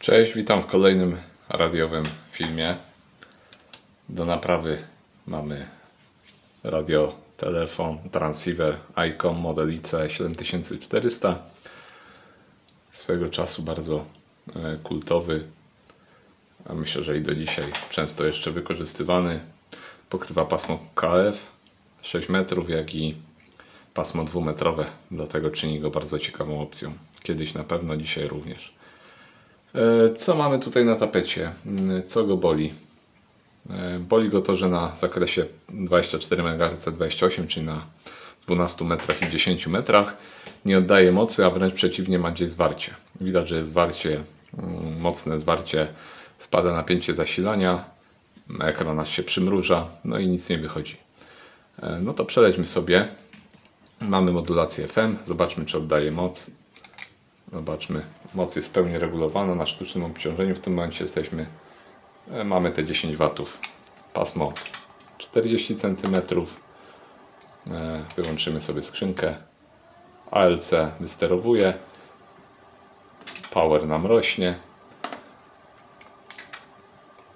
Cześć, witam w kolejnym radiowym filmie. Do naprawy mamy radio, telefon, transceiver ICOM model IC7400. Swego czasu bardzo kultowy, a myślę, że i do dzisiaj często jeszcze wykorzystywany. Pokrywa pasmo KF 6 metrów, jak i pasmo 2-metrowe, dlatego czyni go bardzo ciekawą opcją. Kiedyś na pewno, dzisiaj również. Co mamy tutaj na tapecie? Co go boli? Boli go to, że na zakresie 24 MHz 28, czyli na 12 metrach i 10 metrach nie oddaje mocy, a wręcz przeciwnie, ma gdzieś zwarcie. Widać, że jest zwarcie, mocne zwarcie, spada napięcie zasilania, ekran nasz się przymruża, no i nic nie wychodzi. No to przelećmy sobie. Mamy modulację FM, zobaczmy, czy oddaje moc. Zobaczmy, moc jest w pełni regulowana na sztucznym obciążeniu. W tym momencie mamy te 10 W. Pasmo 40 cm. Wyłączymy sobie skrzynkę. ALC wysterowuje. Power nam rośnie.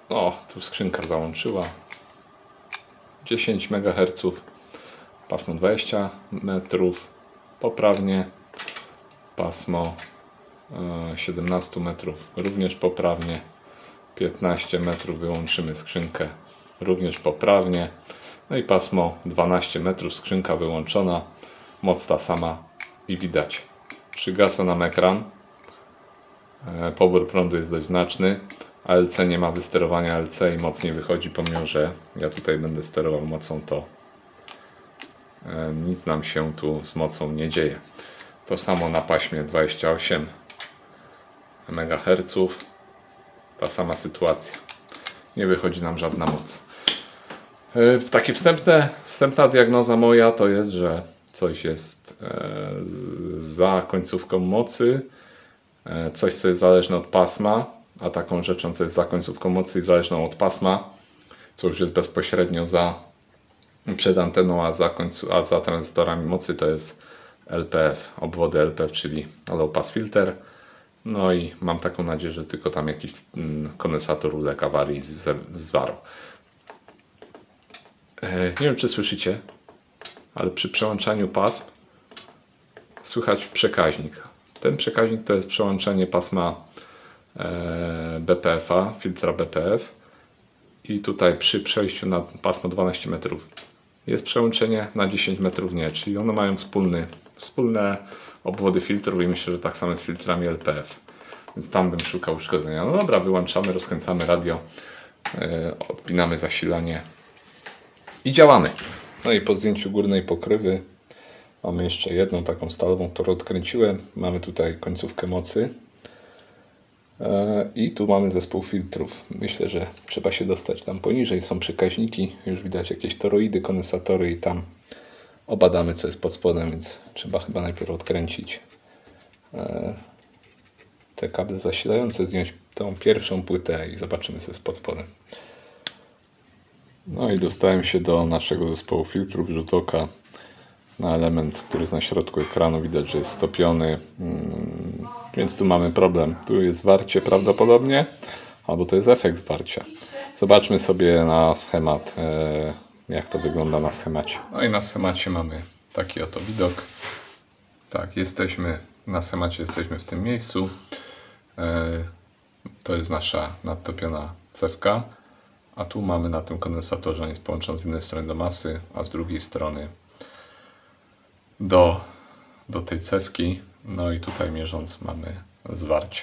O, tu skrzynka załączyła. 10 MHz. Pasmo 20 metrów. Poprawnie. Pasmo 17 metrów również poprawnie. 15 metrów wyłączymy skrzynkę również poprawnie. No i pasmo 12 metrów, skrzynka wyłączona, moc ta sama i widać. Przygasa nam ekran. Pobór prądu jest dość znaczny. ALC nie ma wysterowania ALC i moc nie wychodzi, pomimo że ja tutaj będę sterował mocą, to nic nam się tu z mocą nie dzieje. To samo na paśmie 28 MHz. Ta sama sytuacja. Nie wychodzi nam żadna moc. Takie wstępna diagnoza moja to jest, że coś jest za końcówką mocy, coś co jest zależne od pasma, a taką rzeczą co jest za końcówką mocy i zależną od pasma, co już jest bezpośrednio przed anteną, a za tranzytorami mocy to jest LPF, obwody LPF, czyli Low Pass Filter. No i mam taką nadzieję, że tylko tam jakiś kondensator uległ awarii z warą. Nie wiem, czy słyszycie, ale przy przełączaniu pasm słychać przekaźnik. Ten przekaźnik to jest przełączenie pasma BPF-a, filtra BPF. I tutaj przy przejściu na pasmo 12 metrów jest przełączenie, na 10 metrów nie, czyli one mają wspólne obwody filtrów i myślę, że tak samo z filtrami LPF. Więc tam bym szukał uszkodzenia. No dobra, wyłączamy, rozkręcamy radio, odpinamy zasilanie i działamy. No i po zdjęciu górnej pokrywy mamy jeszcze jedną taką stalową, którą odkręciłem. Mamy tutaj końcówkę mocy. I tu mamy zespół filtrów. Myślę, że trzeba się dostać tam poniżej. Są przekaźniki, już widać jakieś toroidy, kondensatory i tam obadamy, co jest pod spodem, więc trzeba chyba najpierw odkręcić te kable zasilające, zdjąć tą pierwszą płytę i zobaczymy, co jest pod spodem. No i dostałem się do naszego zespołu filtrów. Rzut oka na element, który jest na środku ekranu, widać, że jest stopiony, więc tu mamy problem. Tu jest zwarcie prawdopodobnie, albo to jest efekt zwarcia. Zobaczmy sobie na schemat, jak to wygląda na schemacie. No i na schemacie mamy taki oto widok. Tak, jesteśmy na schemacie, jesteśmy w tym miejscu. To jest nasza nadtopiona cewka, a tu mamy na tym kondensatorze, on jest połączony z jednej strony do masy, a z drugiej strony do tej cewki. No i tutaj mierząc mamy zwarcie.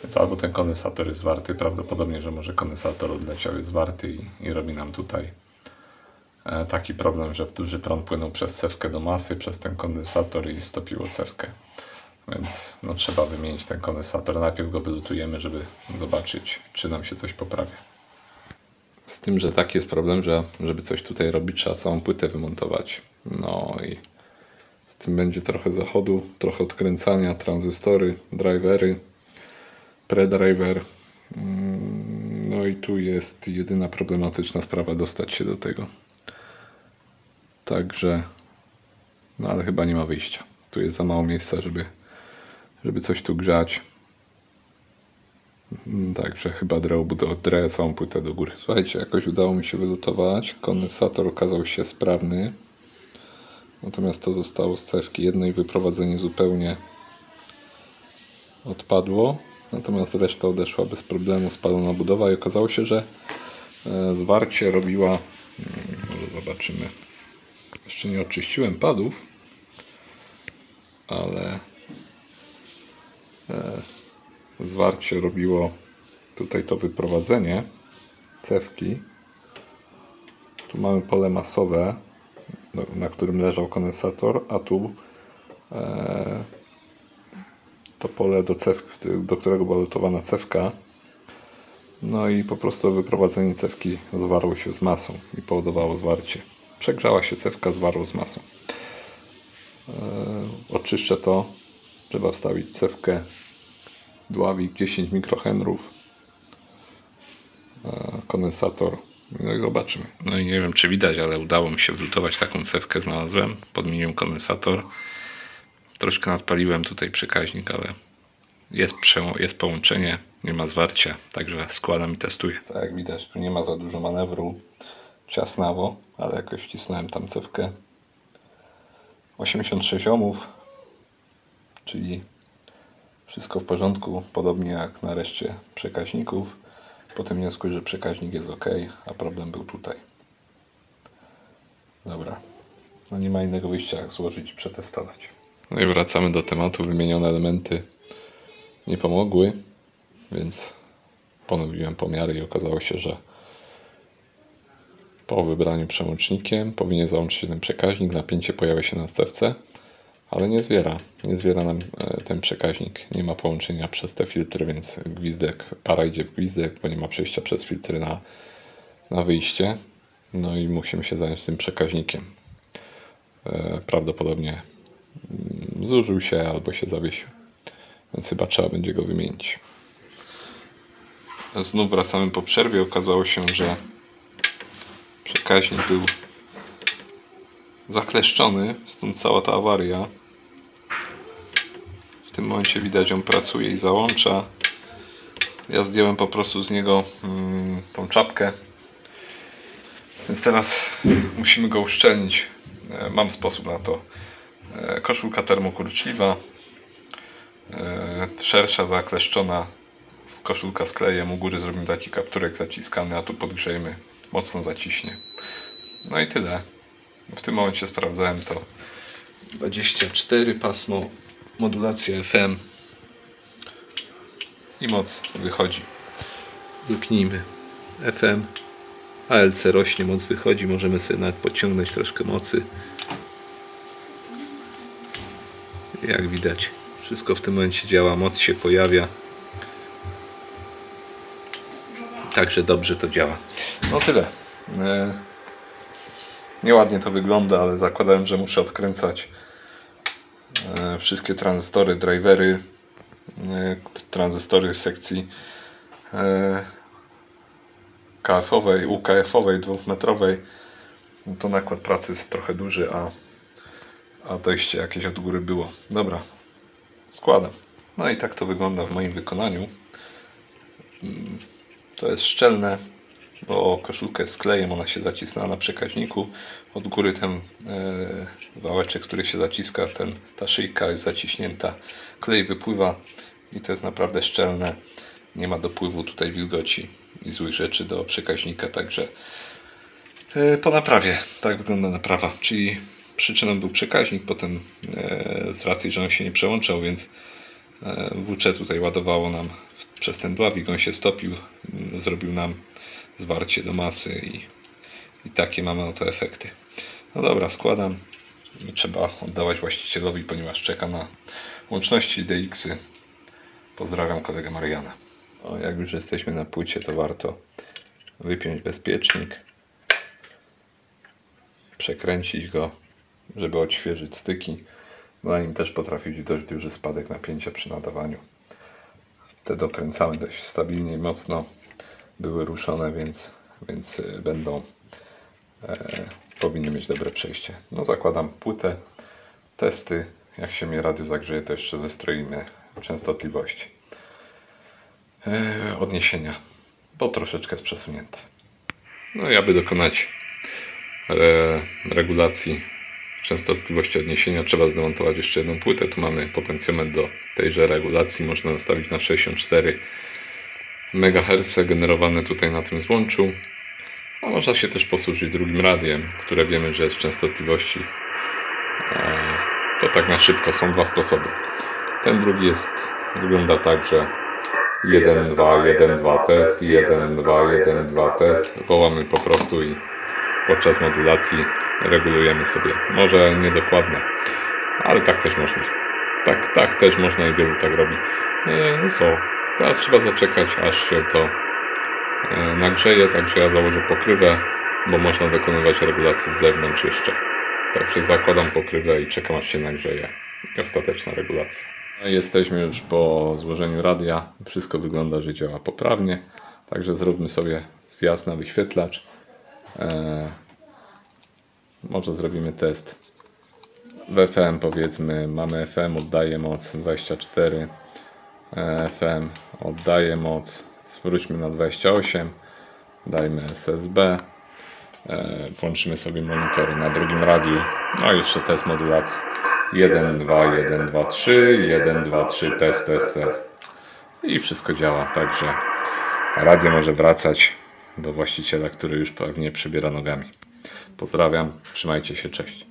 Więc albo ten kondensator jest zwarty, prawdopodobnie, że może kondensator odleciał, jest zwarty i robi nam tutaj taki problem, że duży prąd płynął przez cewkę do masy, przez ten kondensator i stopiło cewkę. Więc no, trzeba wymienić ten kondensator. Najpierw go wylutujemy, żeby zobaczyć, czy nam się coś poprawia. Z tym, że taki jest problem, że żeby coś tutaj robić, trzeba całą płytę wymontować. No i z tym będzie trochę zachodu, trochę odkręcania, tranzystory, drivery, predriver. No i tu jest jedyna problematyczna sprawa, dostać się do tego. Także, no ale chyba nie ma wyjścia. Tu jest za mało miejsca, żeby coś tu grzać. Także chyba drę całą płytę do góry. Słuchajcie, jakoś udało mi się wylutować. Kondensator okazał się sprawny. Natomiast to zostało z cewki jednej, wyprowadzenie zupełnie odpadło. Natomiast reszta odeszła bez problemu, spalona budowa i okazało się, że zwarcie robiła, może zobaczymy, jeszcze nie oczyściłem padów, ale zwarcie robiło tutaj to wyprowadzenie cewki. Tu mamy pole masowe, na którym leżał kondensator, a tu to pole do którego była lutowana cewka. No i po prostu wyprowadzenie cewki zwarło się z masą i powodowało zwarcie. Przegrzała się cewka, zwarło z masą. Oczyszczę to. Trzeba wstawić cewkę, dławik 10 mikrohenrów, kondensator. No i zobaczymy. No i nie wiem, czy widać, ale udało mi się wlutować taką cewkę, znalazłem. Podmieniłem kondensator. Troszkę nadpaliłem tutaj przekaźnik, ale jest połączenie, nie ma zwarcia, także składam i testuję. Tak jak widać, tu nie ma za dużo manewru, ciasnawo, ale jakoś wcisnąłem tam cewkę. 86 ohmów, czyli wszystko w porządku, podobnie jak na reszcie przekaźników. Potem wnioskuję, że przekaźnik jest ok, a problem był tutaj. Dobra, no nie ma innego wyjścia jak złożyć i przetestować. No i wracamy do tematu. Wymienione elementy nie pomogły, więc ponowiłem pomiary i okazało się, że po wybraniu przełącznikiem powinien załączyć się ten przekaźnik, napięcie pojawia się na cewce, ale nie zwiera nam ten przekaźnik, nie ma połączenia przez te filtry, więc para idzie w gwizdek, bo nie ma przejścia przez filtry na wyjście. No i musimy się zająć tym przekaźnikiem. Prawdopodobnie zużył się albo się zawiesił, więc chyba trzeba będzie go wymienić. Znów wracamy po przerwie. Okazało się, że przekaźnik był zakleszczony, stąd cała ta awaria. W tym momencie widać, on pracuje i załącza. Ja zdjąłem po prostu z niego tą czapkę, więc teraz musimy go uszczelnić. Mam sposób na to. Koszulka termokurczliwa, szersza, zakleszczona koszulka z klejem. U góry zrobimy taki kapturek zaciskany, a tu podgrzejemy, mocno zaciśnie. No i tyle. W tym momencie sprawdzałem to. 24 pasmo, modulacja FM i moc wychodzi. Luknijmy FM, ALC rośnie, moc wychodzi, możemy sobie nawet pociągnąć troszkę mocy. Jak widać, wszystko w tym momencie działa, moc się pojawia. Także dobrze to działa. No tyle. Nieładnie to wygląda, ale zakładałem, że muszę odkręcać wszystkie tranzystory, drivery, tranzystory z sekcji KF-owej, UKF-owej, 2-metrowej. No to nakład pracy jest trochę duży, a dojście jakieś od góry było. Dobra, składam. No i tak to wygląda w moim wykonaniu. To jest szczelne, bo koszulkę z klejem, ona się zacisnęła na przekaźniku. Od góry ten wałeczek, który się zaciska, ta szyjka jest zaciśnięta, klej wypływa i to jest naprawdę szczelne. Nie ma dopływu tutaj wilgoci i złych rzeczy do przekaźnika, także po naprawie tak wygląda naprawa. Czyli przyczyną był przekaźnik, potem z racji, że on się nie przełączał, więc WC tutaj ładowało nam przez ten dławik, on się stopił, zrobił nam zwarcie do masy i takie mamy oto efekty. No dobra, składam. Trzeba oddawać właścicielowi, ponieważ czeka na łączności DX-y. Pozdrawiam kolegę Mariana. O, jak już jesteśmy na płycie, to warto wypiąć bezpiecznik, przekręcić go, żeby odświeżyć styki. Na nim też potrafi być dość duży spadek napięcia przy nadawaniu. Te dokręcamy dość stabilnie i mocno. Były ruszone, więc powinny mieć dobre przejście. No zakładam płytę, testy. Jak się mi radio zagrzeje, to jeszcze zestroimy częstotliwości. odniesienia, bo troszeczkę jest przesunięte. No i aby dokonać regulacji częstotliwości odniesienia, trzeba zdemontować jeszcze jedną płytę. Tu mamy potencjometr do tejże regulacji. Można nastawić na 64 MHz generowane tutaj na tym złączu. A można się też posłużyć drugim radiem, które wiemy, że jest w częstotliwości. To tak na szybko są dwa sposoby. Ten drugi wygląda tak, że 1, 2, 1, 2 test, 1, 2, 1, 2 test. Wołamy po prostu i podczas modulacji regulujemy sobie. Może niedokładne, ale tak też można. Tak też można i wielu tak robi. No co, teraz trzeba zaczekać, aż się to nagrzeje, także ja założę pokrywę, bo można dokonywać regulacji z zewnątrz jeszcze. Także zakładam pokrywę i czekam, aż się nagrzeje. I ostateczna regulacja. Jesteśmy już po złożeniu radia. Wszystko wygląda, że działa poprawnie. Także zróbmy sobie zjazd na wyświetlacz. Może zrobimy test w FM, powiedzmy. Mamy FM, oddaje moc 24. FM oddaje moc. Zwróćmy na 28. Dajmy SSB. Włączymy sobie monitory na drugim radiu. No i jeszcze test modulacji. 1, 2, 1, 2, 3, 1, 2, 3, test. I wszystko działa, także radio może wracać do właściciela, który już pewnie przebiera nogami. Pozdrawiam, trzymajcie się, cześć.